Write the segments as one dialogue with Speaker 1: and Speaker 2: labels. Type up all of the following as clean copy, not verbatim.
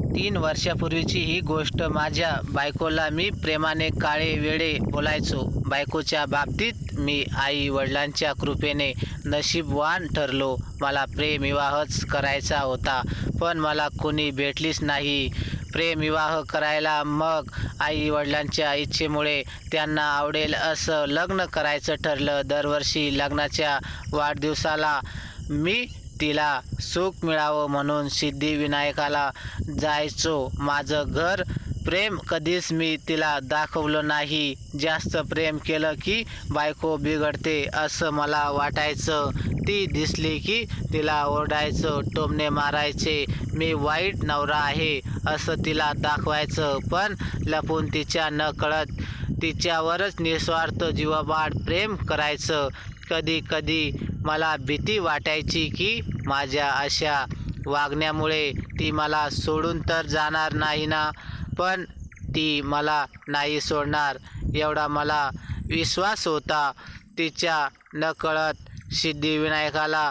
Speaker 1: 3 वर्षापूर्वीची ही गोष्ट. माझ्या बायकोला मी प्रेमाने काळे वेडे बोलायचो. बायकोच्या बाबतीत मी आई वडिलांच्या कृपेने नशीबवान ठरलो. मला प्रेमविवाहच करायचा होता, पण मला कोणी भेटलीच नाही प्रेमविवाह करायला. मग आई वडिलांच्या इच्छेमुळे त्यांना आवडेल असं लग्न करायचं ठरलं. दरवर्षी लग्नाच्या वाढदिवसाला मी तिला सुख मिळावं म्हणून सिद्धिविनायकाला जायचो. माझं घर प्रेम कधीच मी तिला दाखवलं नाही. जास्त प्रेम केलं की बायको बिघडते असं मला वाटायचं. ती दिसली की तिला ओरडायचं, टोमणे मारायचे. मी वाईट नवरा आहे असं तिला दाखवायचं, पण लपून तिच्या नकळत तिच्यावरच निस्वार्थ जीवाबाड प्रेम करायचं. कधी कधी मला भीती वाटायची की माझ्या अशा वागण्यामुळे ती मला सोडून तर जाणार नाही ना. पण ती मला नाही सोडणार एवढा मला विश्वास होता. तिच्या नकळत सिद्धिविनायकाला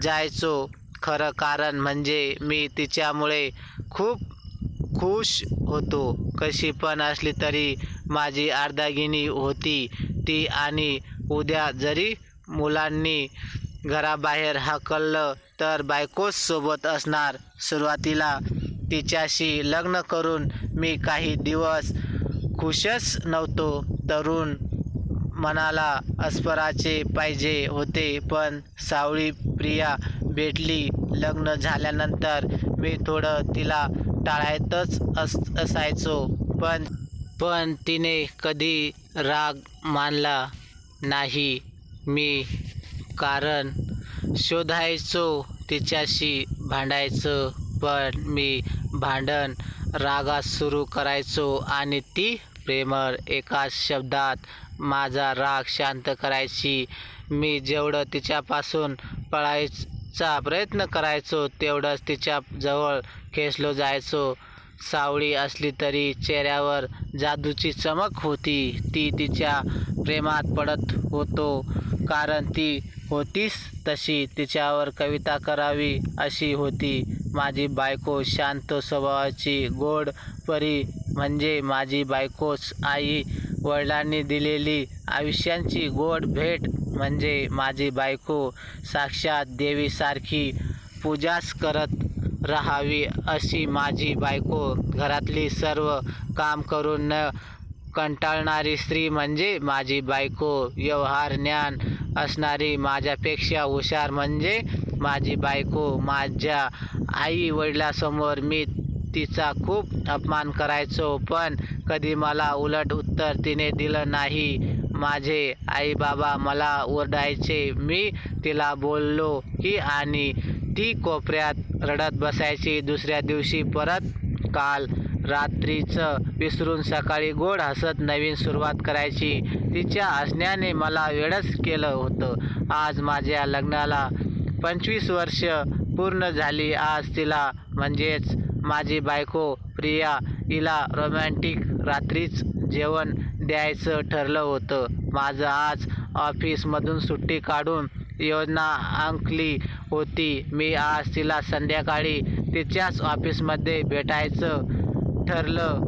Speaker 1: जायचो. खरं कारण म्हणजे मी तिच्यामुळे खूप खुश होतो. कशी पण असली तरी माझी अर्धांगिनी होती ती. आणि उद्या जरी मुलांनी घराबाहेर हाकललं तर बायकोच सोबत असणार. सुरुवातीला तिच्याशी लग्न करून मी काही दिवस खुशच नव्हतो. तरुण मनाला अस्पराचे पाहिजे होते, पण सावळी प्रिया भेटली. लग्न झाल्यानंतर मी थोडं तिला टाळायतच असायचो, पण तिने कधी राग मानला नाही. मी कारण शोधायचो, तिच्याशी भांडायचं, पण मी भांडण रागात सुरू करायचो आणि ती प्रेमळ एकाच शब्दात माझा राग शांत करायची. मी जेवढं तिच्यापासून पळायचा प्रयत्न करायचो तेवढंच तिच्या जवळ खेचलो जायचो. सावळी असली तरी चेहऱ्यावर जादूची चमक होती. ती तिच्या प्रेमात पडत होतो कारण ती होतीच तशी. तिच्यावर कविता करावी अशी होती. माझी बायको शांत स्वभावाची गोड परी म्हणजे माझी बायकोच. आई वडिलांनी दिलेली आयुष्याची गोड भेट म्हणजे माझी बायको. साक्षात देवीसारखी पूजाच करत राहावी अशी माझी बायको. घरातली सर्व काम करून न कंटाळणारी स्त्री म्हणजे माझी बायको. व्यवहार ज्ञान असणारी, माझ्यापेक्षा हुशार म्हणजे माझी बायको. माझ्या आई वडिलांसमोर मी तिचा खूप अपमान करायचो, पण कधी मला उलट उत्तर तिने दिलं नाही. माझे आई बाबा मला ओरडायचे मी तिला बोललो की, आणि ती कोपऱ्यात रडत बसायची. दुसऱ्या दिवशी परत काल रात्रीचं विसरून सकाळी गोड हसत नवीन सुरुवात करायची. तिच्या हसण्याने मला वेडच केलं होतं. आज माझ्या लग्नाला 25 वर्ष पूर्ण झाली. आज तिला म्हणजेच माझी बायको प्रिया हिला रोमॅन्टिक रात्रीच जेवण द्यायचं ठरलं होतं. माझं आज ऑफिसमधून सुट्टी काढून योजना आखली होती. मी आज तिला संध्याकाळी तिच्याच ऑफिसमध्ये भेटायचं ठरलं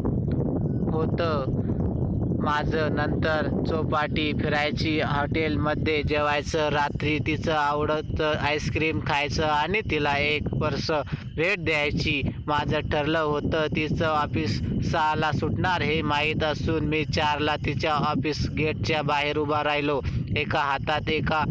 Speaker 1: होतं माझं. नंतर चौपाटी फिरायची, हॉटेलमध्ये जेवायचं, रात्री तिचं आवडतं आईस्क्रीम खायचं आणि तिला एक पर्स भेट द्यायची. माझं ठरलं होतं. तिचं ऑफिस 6ला सुटणार हे माहीत असून मी 4ला तिच्या ऑफिस गेटच्या बाहेर उभा राहिलो. एका हातात एका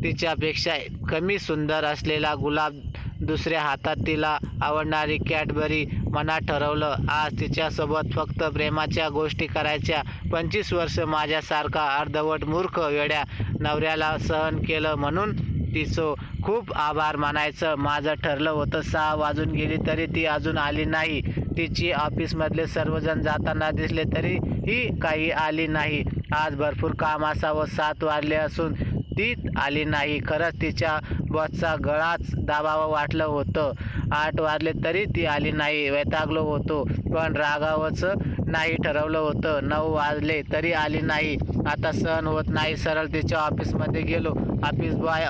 Speaker 1: तिच्यापेक्षा कमी सुंदर असलेला गुलाब, दुसऱ्या हातात तिला आवडणारी कॅडबरी. मनात ठरवलं आज तिच्यासोबत फक्त प्रेमाच्या गोष्टी करायच्या. 25 वर्ष माझ्यासारखा अर्धवट मूर्ख वेड्या नवऱ्याला सहन केलं म्हणून तिचं खूप आभार मानायचं माझं ठरलं होतं. 6 वाजून गेली तरी ती अजून आली नाही. तिची ऑफिसमधले सर्वजण जाताना दिसले तरी ही काही आली नाही. आज भरपूर काम असावं. 7 वाजले असून ती आली नाही. खरंच तिच्या बॉसचा गळाच दाबावं वाटलं होतं. 8 वाजले तरी ती आली नाही. वैतागलो होतो, पण रागावंच नाही ठरवलं होतं. 9 वाजले तरी आली नाही. आता सहन होत नाही. सरळ तिच्या ऑफिसमध्ये गेलो. ऑफिस बॉय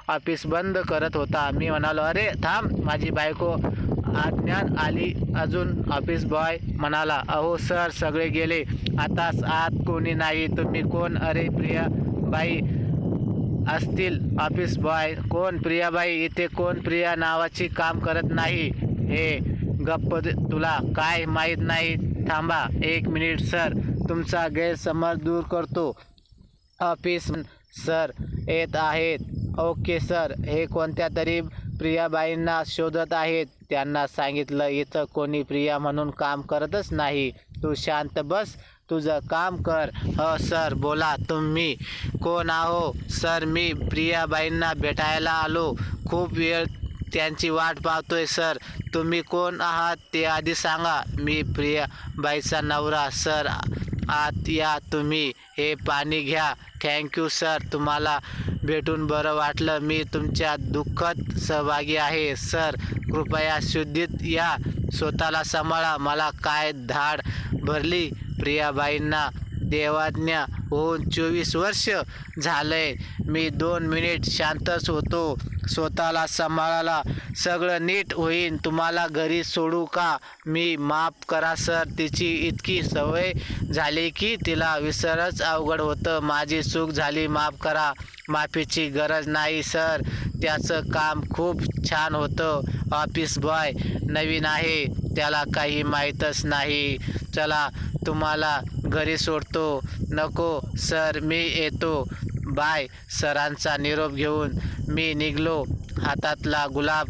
Speaker 1: ऑफिस बंद करत होता. मी म्हणालो, अरे थांब, माझी बायको आज्ञान आली. अजून ऑफिस बॉय म्हणाला, अहो सर, सगळे गेले, आताच आत कोणी नाही. तुम्ही कोण? अरे प्रियाबाई असतील. ऑफिस बॉय, कोण प्रियाबाई? इथे कोण प्रिया नावाची काम करत नाही? हे गप्प, तुला काय माहीत नाही? थांबा 1 मिनिट सर, तुमचा गैरसमज दूर करतो. ऑफिस सर येत आहेत. Okay sir. हे कोणत्या तरी प्रियाबाईंना शोधत आहेत. त्यांना सांगितलं इथं कोणी प्रिया म्हणून काम करतच नाही. तू शांत बस, तुझं काम कर. हो सर, बोला, तुम्ही कोण आहो? सर, मी प्रियाबाईंना भेटायला आलो. खूप वेळ त्यांची वाट पाहतोय सर. तुम्ही कोण आहात ते आधी सांगा. मी प्रियाबाईचा नवरा. सर आत या तुम्ही. हे पाणी घ्या. थँक्यू सर, तुम्हाला भेटून बरं वाटलं. मी तुमच्या दुःखात सहभागी आहे. सर कृपया शुद्धीत या. स्वतःला सांभाळा. मला काय धाड भरली? प्रियाबाईंना देवाज्ञा होऊन 24 वर्ष झालंय. मी 2 मिनिट शांतच होतो. स्वतःला सांभाळायला सगळं नीट होईन. तुम्हाला घरी सोडू का मी? माफ करा सर, तिची इतकी सवय झाली की तिला विसरच अवघड होतं. माझी चूक झाली, माफ करा. माफीची गरज नाही सर, त्याचं काम खूप छान होतं. ऑफिस बॉय नवीन आहे, त्याला काही माहीतच नाही. चला, तुम्हाला घरी सोडतो. नको सर, मी येतो. बाय. सरांचा निरोप घेऊन मी निघालो. हातातला गुलाब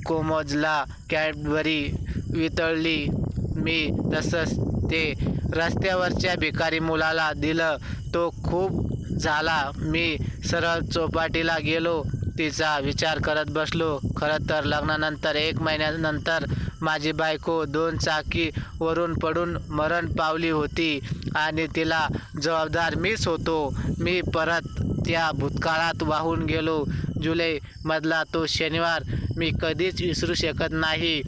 Speaker 1: कोमजला, कॅडबरी वितळली. मी तसंच ते रस्त्यावरच्या भिकारी मुलाला दिलं. तो खूप झाला. मी सरळ चौपाटीला गेलो. तिचा विचार करत बसलो. खरं तर लग्नानंतर 1 महिन्यानंतर माझी बायको 2 चाकीवरून पडून मरण पावली होती आणि तिला जबाबदार मीच होतो. मी परत त्या भूतकाळात वाहून गेलो. जुलैमधला तो शनिवार मी कधीच विसरू शकत नाही.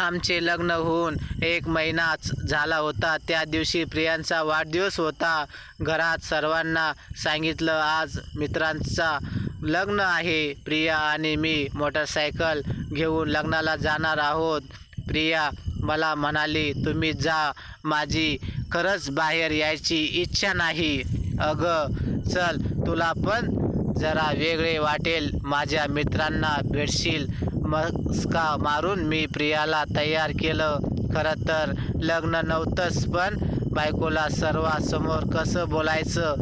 Speaker 1: आमचे लग्न होऊन 1 महिनाच झाला होता. त्या दिवशी प्रियांचा वाढदिवस होता. घरात सर्वांना सांगितलं आज मित्रांचा लग्न आहे. प्रिया आणि मी मोटरसायकल घेऊन लग्नाला जाणार आहोत. प्रिया मला म्हणाली, तुम्ही जा, माझी खरंच बाहेर यायची इच्छा नाही. अगं चल, तुला पण जरा वेगळे वाटेल. माझ्या मित्रांना भेटशील. मस्का मारून मी प्रियाला तयार केलं. खरं तर लग्न नव्हतंच, पण बायकोला सर्वांसमोर कसं बोलायचं,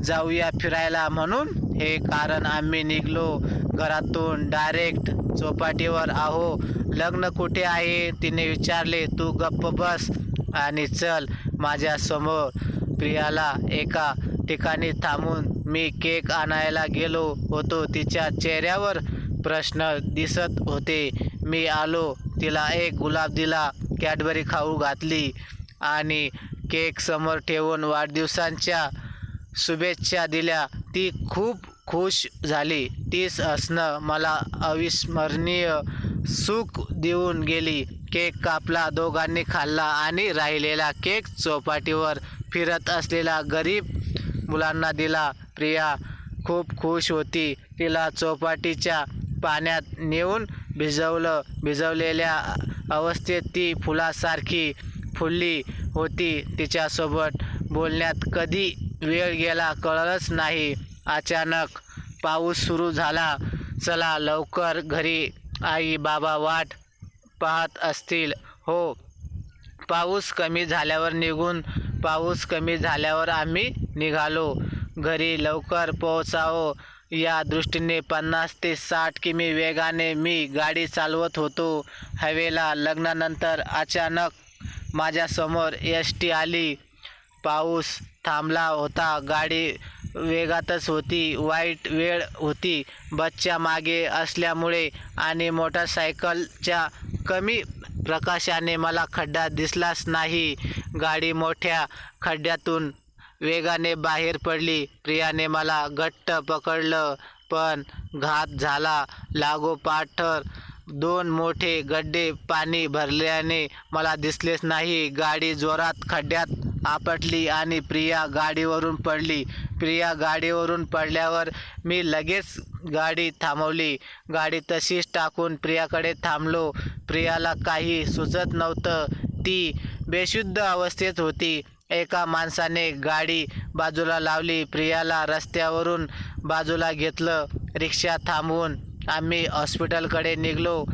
Speaker 1: जाऊया फिरायला म्हणून हे कारण आम्ही निघलो. घरातून डायरेक्ट चौपाटीवर. आहो, लग्न कुठे आहे? तिने विचारले. तू गप्प बस आणि चल माझ्यासमोर. प्रियाला एका ठिकाणी थांबून मी केक आणायला गेलो होतो. तिच्या चेहऱ्यावर प्रश्न दिसत होते. मी आलो, तिला एक गुलाब दिला, कॅडबरी खाऊ घातली आणि केक समोर ठेवून वाढदिवसांच्या शुभेच्छा दिल्या. ती खूप खुश झाली. तीच असणं मला अविस्मरणीय सुख देऊन गेली. केक कापला, दोघांनी खाल्ला आणि राहिलेला केक चौपाटीवर फिरत असलेल्या गरीब मुलांना दिला. प्रिया खूप खुश होती. तिला चौपाटीच्या पाण्यात नेऊन भिजवलं. भिजवलेल्या अवस्थेत ती फुलासारखी फुलली होती. तिच्यासोबत बोलण्यात कधी वेळ गेला कळलंच नाही. अचानक पाऊस सुरू झाला. चला लवकर घरी, आई बाबा वाट पाहत असतील. हो. पाऊस कमी झाल्यावर आम्ही निघालो. घरी लवकर पोहोचावं या दृष्टीने 50 ते 60 किमी वेगाने मी गाडी चालवत होतो. हवेला लग्नानंतर अचानक माझ्यासमोर एस.टी. आली. पाऊस थांबला होता. गाडी वेगातच होती. वाईट वेळ होती. बसच्या मागे असल्यामुळे आणि मोटरसायकलच्या कमी प्रकाशाने मला खड्डा दिसलाच नाही. गाडी मोठ्या खड्ड्यातून वेगाने बाहेर पडली. प्रियाने मला घट्ट पकडलं, पण घात झाला. लागोपाठ 2 मोठे गड्डे पाणी भरल्याने मला दिसलेच नाही. गाडी जोरात खड्ड्यात आपटली आणि प्रिया गाडीवरून पडली. प्रिया गाडीवरून पडल्यावर मी लगेच गाडी थांबवली. गाडी तशीच टाकून प्रियाकडे थांबलो. प्रियाला काही सुचत नव्हतं. ती बेशुद्ध अवस्थेत होती. एका माणसाने गाडी बाजूला लावली. प्रियाला रस्त्यावरून बाजूला घेतलं. रिक्षा थांबवून आम्ही हॉस्पिटलकडे निघालो.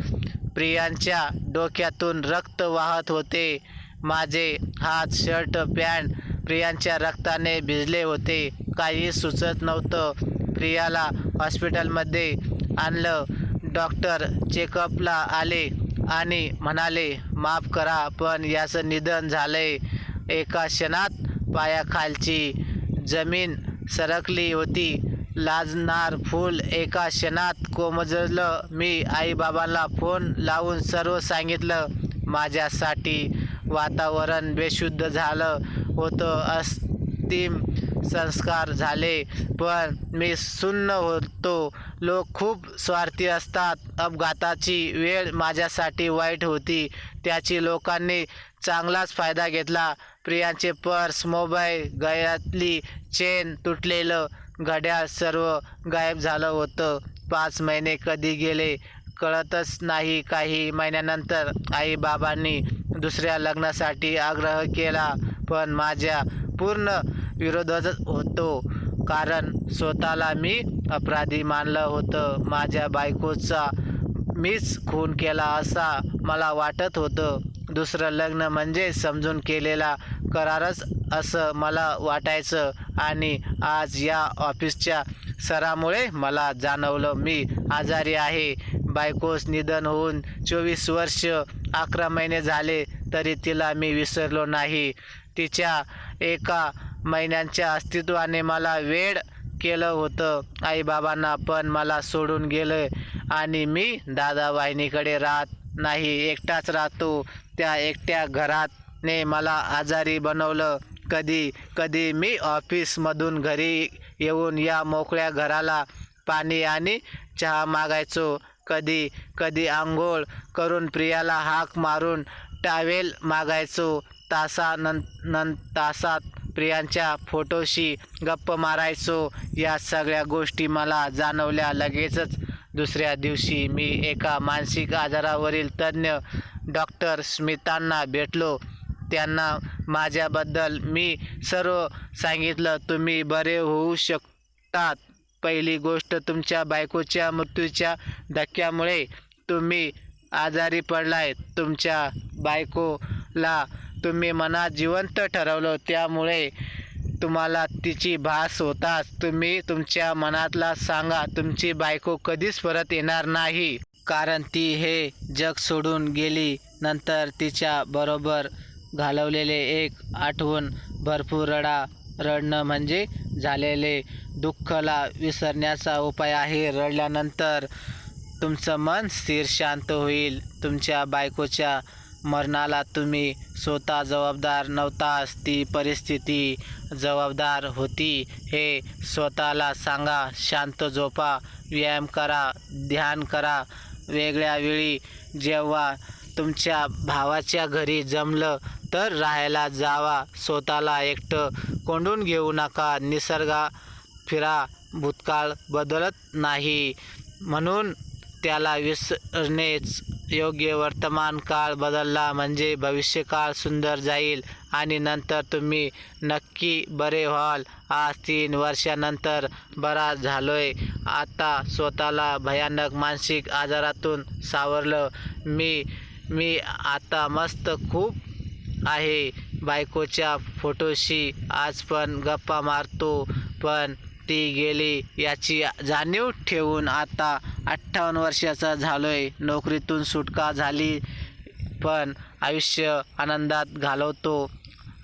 Speaker 1: प्रियांच्या डोक्यातून रक्त वाहत होते. माझे हात, शर्ट, पॅन्ट प्रियांच्या रक्ताने भिजले होते. काही सुचत नव्हतं. प्रियाला हॉस्पिटलमध्ये आणलं. डॉक्टर चेकअपला आले आणि म्हणाले, माफ करा पण याचं निधन झालंय. एका क्षणात पायाखालची जमीन सरकली होती. लाजणार फूल एका क्षणात कोमजलं. मी आईबाबांना फोन लावून सर्व सांगितलं. माझ्यासाठी वातावरण बेशुद्ध झालं होतं. अंतिम संस्कार झाले पण मी सुन्न होतो. लोक खूप स्वार्थी असतात. अपघाताची वेळ माझ्यासाठी वाईट होती. त्याची लोकांनी चांगलाच फायदा घेतला. प्रियांचे पर्स, मोबाईल, गळ्यातली चेन, तुटलेलं घड्याळ सर्व गायब झालं होतं. 5 महिने कधी गेले कळतच नाही. काही महिन्यानंतर आईबाबांनी दुसऱ्या लग्नासाठी आग्रह केला पण माझ्या पूर्ण विरोधच होतो. कारण स्वतःला मी अपराधी मानलं होतं. माझ्या बायकोचा मीच खून केला असा मला वाटत होतं. दुसरं लग्न म्हणजे समजून केलेला करारच असं मला वाटायचं. आणि आज या ऑफिसच्या सरामुळे मला जाणवलं मी आजारी आहे. बायकोस निधन होऊन 24 वर्ष 11 महिने झाले तरी तिला मी विसरलो नाही. तिच्या एका महिन्यांच्या अस्तित्वाने मला वेड केलं होतं. आईबाबांना पण मला सोडून गेलं आणि मी दादा वाहिनीकडे राहत नाही, एकटाच राहतो. त्या एकट्या घराने मला आजारी बनवलं. कधी कधी मी ऑफिसमधून घरी येऊन या मोकळ्या घराला पाणी आणि चहा मागायचो. कधी कधी आंघोळ करून प्रियाला हाक मारून टॉवेल मागायचो. तासात प्रियांच्या फोटोशी गप्प मारायचो. या सगळ्या गोष्टी मला जाणवल्या लगेचच. दुसऱ्या दिवशी मी एका मानसिक आजारावरील तज्ज्ञ डॉक्टर स्मितांना भेटलो. त्यांना माझ्याबद्दल मी सर्व सांगितलं. तुम्ही बरे होऊ शकतात. पहिली गोष्ट, तुमच्या बायकोच्या मृत्यूच्या धक्क्यामुळे तुम्ही आजारी पडलाय. तुमच्या बायकोला तुम्ही मनात जिवंत ठरवलं त्यामुळे तुम्हाला तिची भास होताच. तुम्ही तुमच्या मनातला सांगा. तुमची बायको कधीच परत येणार नाही. कारण ती हे जग सोडून गेली. नंतर तिच्या बरोबर घालवलेले एक आठवण भरपूर रडणं म्हणजे झालेले दुःखला विसरण्याचा उपाय आहे. रडल्यानंतर तुमचं मन स्थिर, शांत होईल. तुमच्या बायकोच्या मरणाला तुम्ही स्वतः जबाबदार नव्हताच. ती परिस्थिती जबाबदार होती हे स्वतःला सांगा. शांत झोपा, व्यायाम करा, ध्यान करा. वेगळ्या वेळी जेव्हा तुमच्या भावाच्या घरी जमलं तर राहायला जावा. स्वतःला एकटं कोंडून घेऊ नका. निसर्गात फिरा. भूतकाळ बदलत नाही म्हणून त्याला विसरणेच योग्य. वर्तमान काळ बदलला म्हणजे भविष्यकाळ सुंदर जाईल आणि नंतर तुम्ही नक्की बरे व्हाल. आज 3 वर्षानंतर बरा झालोय. आता स्वतःला भयानक मानसिक आजारातून सावरलं. मी आता मस्त खूप आहे. बायकोच्या फोटोशी आज पण गप्पा मारतो पण ती गेली याची जाणीव ठेवून आता 58 वर्षाचा झालोय. नोकरीतून सुटका झाली पण आयुष्य आनंदात घालवतो.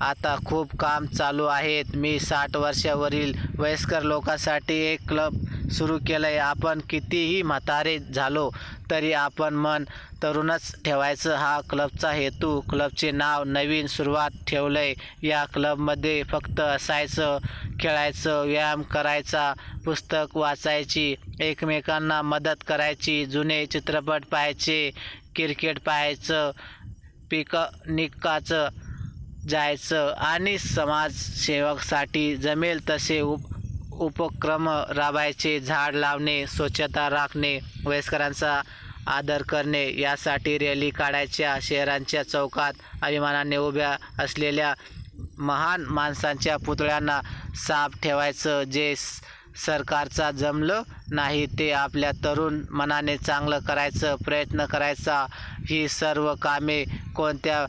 Speaker 1: आता खूप काम चालू आहेत. मी 60 वर्षावरील वयस्कर लोकांसाठी एक क्लब सुरू केलं आहे. आपण कितीही म्हातारे झालो तरी आपण मन तरुणच ठेवायचं हा क्लबचा हेतू. क्लबचे नाव नवीन सुरुवात ठेवलं आहे. या क्लबमध्ये फक्त असायचं, खेळायचं, व्यायाम करायचा, पुस्तक वाचायची, एकमेकांना मदत करायची, जुने चित्रपट पाहायचे, क्रिकेट पाहायचं, पिकनिकाचं जायचं आणि समाजसेवकासाठी जमेल तसे उपक्रम राबवायचे, झाड लावणे, स्वच्छता राखणे, वयस्करांचा आदर करणे यासाठी रॅली काढायच्या. शहरांच्या चौकात अभिमानाने उभ्या असलेल्या महान माणसांच्या पुतळ्यांना साफ ठेवायचं. जे सरकारचा जमलं नाही ते आपल्या तरुण मनाने चांगलं करायचं प्रयत्न करायचा. ही सर्व कामे कोणत्या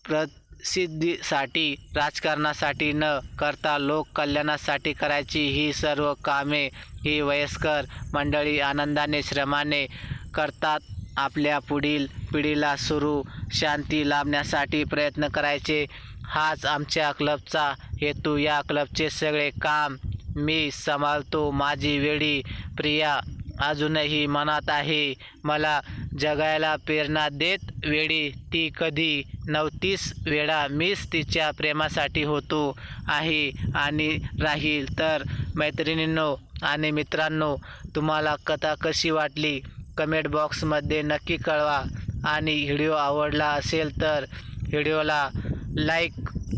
Speaker 1: प्रसिद्धीसाठी, राजकारणासाठी न करता लोककल्याणासाठी करायची. ही सर्व कामे ही वयस्कर मंडळी आनंदाने, श्रमाने करतात. आपल्या पुढील पिढीला सुरू शांती लाभण्यासाठी प्रयत्न करायचे, हाच आमच्या क्लबचा हेतू. या क्लबचे सगळे काम मी सांभाळतो. माझी वेडी प्रिया अजूनही मनात आहे. मला जगायला प्रेरणा देत वेळी ती कधी नव्हतीच वेडा. मीच तिच्या प्रेमासाठी होतो आहे आणि राहील. तर मैत्रिणींनो आणि मित्रांनो, तुम्हाला कथा कशी वाटली कमेंट बॉक्समध्ये नक्की कळवा. आणि व्हिडिओ आवडला असेल तर व्हिडिओला लाईक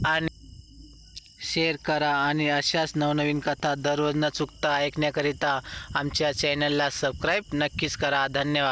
Speaker 1: आणि शेअर करा. आणि अशाच नवनवीन कथा दररोज न चुकता ऐकण्याकरिता आमच्या चॅनलला सबस्क्राईब नक्कीच करा. धन्यवाद.